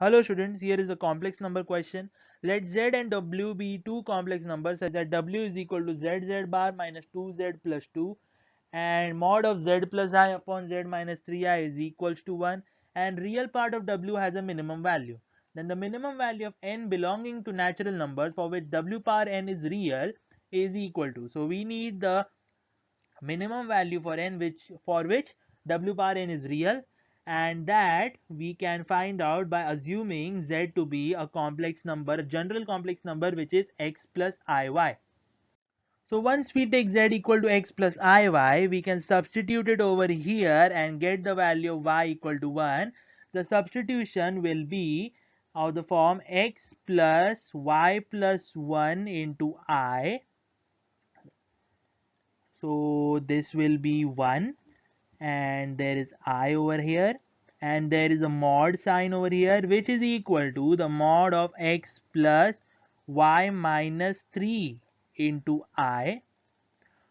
Hello students, here is a complex number question. Let z and w be two complex numbers such that w is equal to z bar minus 2z plus 2 and mod of z plus I upon z minus 3i is equals to 1 and real part of w has a minimum value. Then the minimum value of n belonging to natural numbers for which w power n is real is equal to. So we need the minimum value for n for which w bar n is real, and that we can find out by assuming z to be a complex number, a general complex number, which is x plus iy. So once we take z equal to x plus iy, we can substitute it over here and get the value of y equal to 1. The substitution will be of the form x plus y plus 1 into I. So this will be 1 and there is I over here and there is a mod sign over here, which is equal to the mod of x plus y minus 3 into I.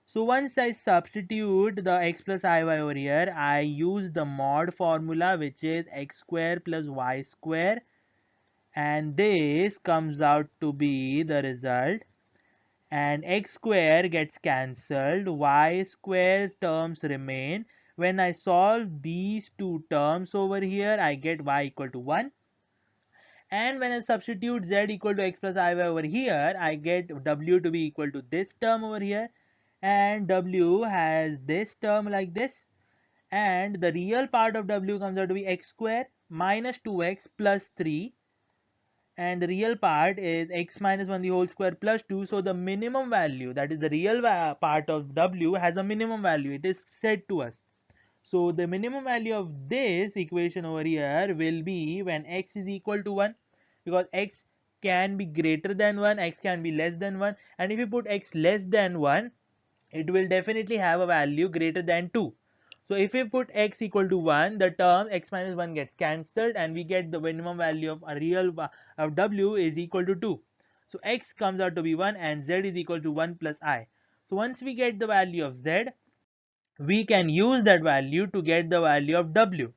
So once I substitute the x plus iy over here, I use the mod formula, which is x square plus y square, and this comes out to be the result, and x square gets cancelled, y square terms remain. When I solve these two terms over here, I get y equal to 1, and when I substitute z equal to x plus iy over here, I get w to be equal to this term over here, and w has this term like this, and the real part of w comes out to be x square minus 2x plus 3, and the real part is x minus 1 the whole square plus 2. So the minimum value, that is the real part of w, has a minimum value. It is said to us. So the minimum value of this equation over here will be when x is equal to 1, because x can be greater than 1, x can be less than 1, and if you put x less than 1, it will definitely have a value greater than 2. So if we put x equal to 1, the term x minus 1 gets cancelled and we get the minimum value of a real of w is equal to 2. So x comes out to be 1 and z is equal to 1 plus I. So once we get the value of z, we can use that value to get the value of w,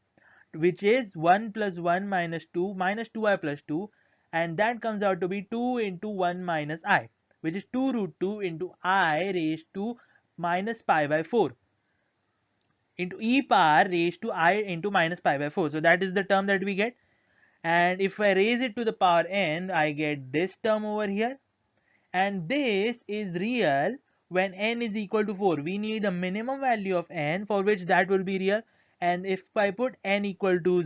which is 1 plus 1 minus 2 minus 2i plus 2, and that comes out to be 2 into 1 minus I, which is 2 root 2 into I raised to minus pi by 4 into e power raised to I into minus pi by 4. So that is the term that we get, and if I raise it to the power n, I get this term over here, and this is real when n is equal to 4. We need a minimum value of n for which that will be real, and if I put n equal to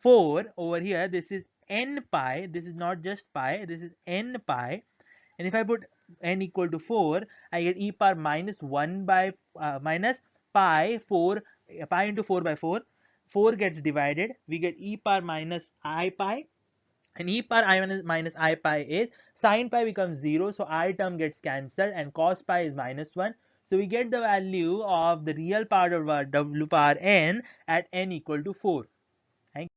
4 over here, this is n pi, this is not just pi, this is n pi, and if I put n equal to 4, I get e power minus 1 by minus pi 4, pi into 4 by 4, 4 gets divided, we get e power minus I pi, and e power I minus I pi is sin pi becomes 0, so I term gets cancelled and cos pi is minus 1. So we get the value of the real part of w power n at n equal to 4. Thank you.